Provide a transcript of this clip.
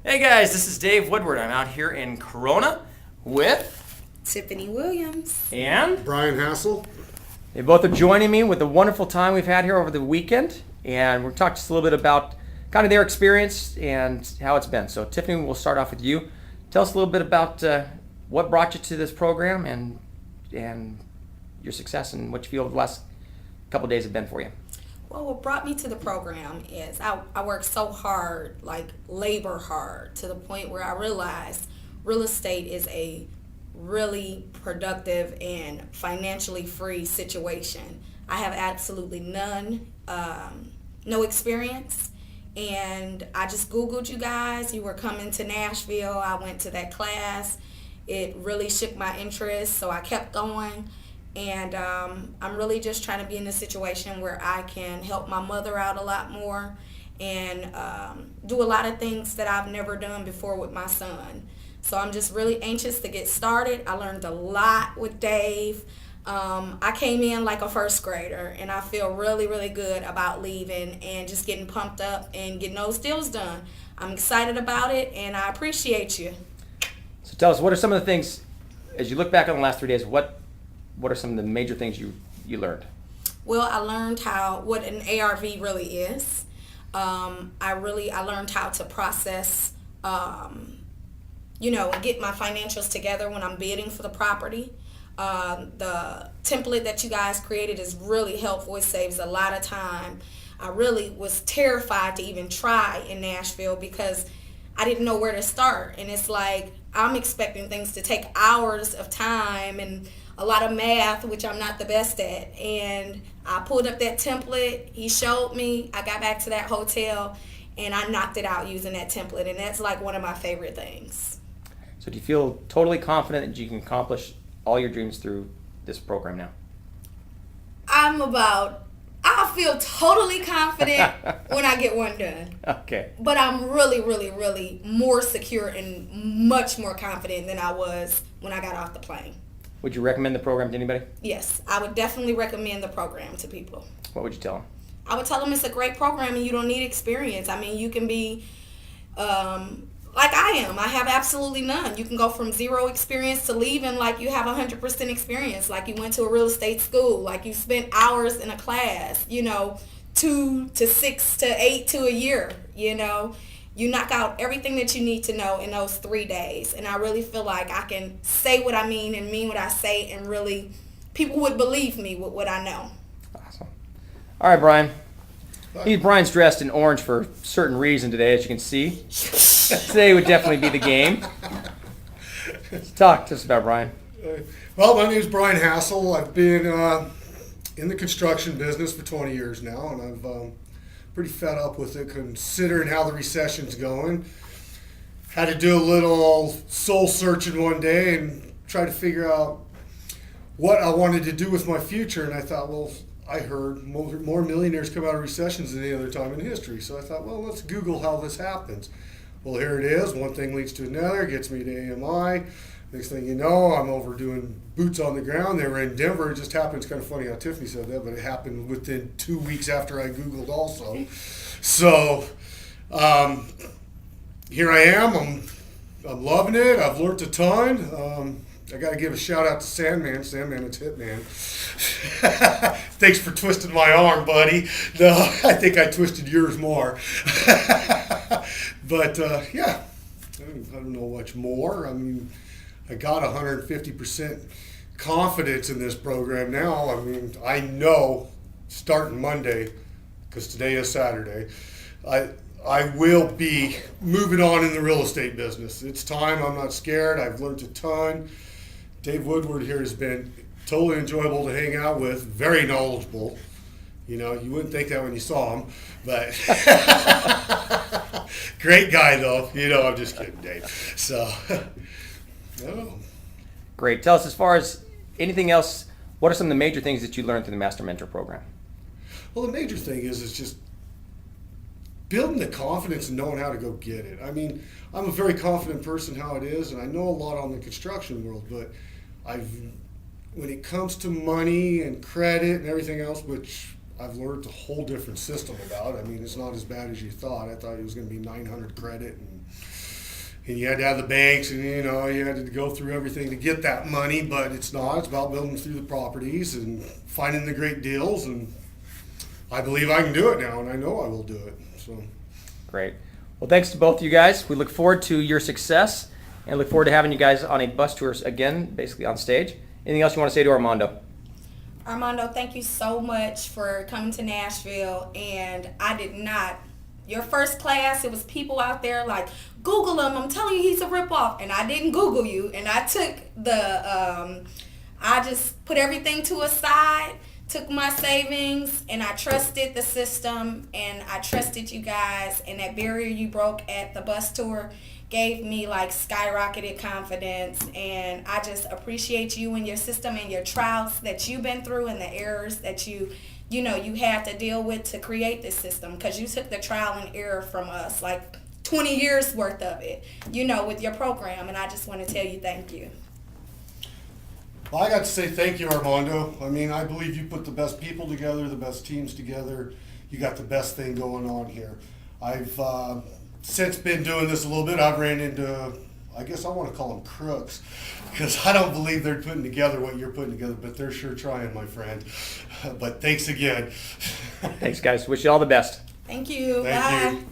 Hey guys, this is Dave Woodward. I'm out here in Corona with Tiffany Williams. and Brian Hassell. they both are joining me with the wonderful time we've had here over the weekend, and we're talking just a little bit about kind of their experience and how it's been. So Tiffany, we'll start off with you. Tell us a little bit about what brought you to this program and your success and what you feel the last couple of days have been for you. Well, what brought me to the program is I worked so hard, like labor hard, to the point where I realized real estate is a really productive and financially free situation. I have absolutely no experience, and I just Googled you guys. You were coming to Nashville. I went to that class. It really shook my interest, so I kept going. And I'm really just trying to be in a situation where I can help my mother out a lot more and do a lot of things that I've never done before with my son. So I'm just really anxious to get started. I learned a lot with Dave. I came in like a first grader, and I feel really, really good about leaving and just getting pumped up and getting those deals done. I'm excited about it, and I appreciate you. So tell us, what are some of the things, as you look back on the last 3 days, what are some of the major things you learned? Well, I learned what an ARV really is. I learned how to process, and get my financials together when I'm bidding for the property. The template that you guys created is really helpful. It saves a lot of time. I really was terrified to even try in Nashville because I didn't know where to start. And it's like I'm expecting things to take hours of time and a lot of math, which I'm not the best at. And I pulled up that template. He showed me. I got back to that hotel, and I knocked it out using that template. And that's like one of my favorite things. So do you feel totally confident that you can accomplish all your dreams through this program now? I feel totally confident when I get one done. Okay. But I'm really, really, really more secure and much more confident than I was when I got off the plane. Would you recommend the program to anybody? Yes, I would definitely recommend the program to people. What would you tell them? I would tell them it's a great program and you don't need experience. I mean, you can be like I am. I have absolutely none. You can go from zero experience to leaving like you have 100% experience, like you went to a real estate school, like you spent hours in a class, 2 to 6 to 8 to a year, You knock out everything that you need to know in those 3 days. And I really feel like I can say what I mean and mean what I say, and really people would believe me with what I know. Awesome. All right, Brian. Brian's dressed in orange for a certain reason today, as you can see. Today would definitely be the game. Talk to us about Brian. Well, my name is Brian Hassell. I've been in the construction business for 20 years now, and I've pretty fed up with it considering how the recession's going. Had to do a little soul searching one day and try to figure out what I wanted to do with my future. And I thought, well, I heard more millionaires come out of recessions than any other time in history. So I thought, well, let's Google how this happens. Well, here it is. One thing leads to another, gets me to AMI. Next thing you know, I'm over doing boots on the ground. They were in Denver. It just happened. It's kind of funny how Tiffany said that, but it happened within 2 weeks after I Googled also. So here I am. I'm loving it. I've learned a ton. I got to give a shout out to Sandman. Sandman, it's Hitman. Thanks for twisting my arm, buddy. No, I think I twisted yours more. But yeah, I don't know much more. I mean, I got 150% confidence in this program now. I mean, I know starting Monday, because today is Saturday, I will be moving on in the real estate business. It's time. I'm not scared. I've learned a ton. Dave Woodward here has been totally enjoyable to hang out with, very knowledgeable. You wouldn't think that when you saw him, but great guy though. I'm just kidding, Dave. So, no. Great. Tell us, as far as anything else, what are some of the major things that you learned through the Master Mentor program? Well, the major thing is just building the confidence and knowing how to go get it. I mean, I'm a very confident person how it is, and I know a lot on the construction world, but when it comes to money and credit and everything else, which I've learned a whole different system about. I mean, it's not as bad as you thought. I thought it was going to be 900 credit and and you had to have the banks, and you had to go through everything to get that money. But it's not. It's about building through the properties and finding the great deals. And I believe I can do it now, and I know I will do it. So Great. Well, thanks to both of you guys. We look forward to your success and look forward to having you guys on a bus tour again, basically on stage. Anything else you want to say to Armando? Armando, thank you so much for coming to Nashville. And I did not, your first class, it was people out there like, Google him, I'm telling you he's a ripoff. And I didn't Google you. And I took I just put everything to a side, took my savings, and I trusted the system, and I trusted you guys. And that barrier you broke at the bus tour gave me like skyrocketed confidence, and I just appreciate you and your system and your trials that you've been through and the errors that you had to deal with to create this system, because you took the trial and error from us, like 20 years worth of it, with your program, and I just want to tell you thank you. well, I got to say thank you, Armando. I mean, I believe you put the best people together, the best teams together. You got the best thing going on here. I've since been doing this a little bit. I've ran into, I guess I want to call them crooks, because I don't believe they're putting together what you're putting together, but they're sure trying, my friend. But thanks again. Thanks, guys. Wish you all the best. Thank you. Thank Bye. you.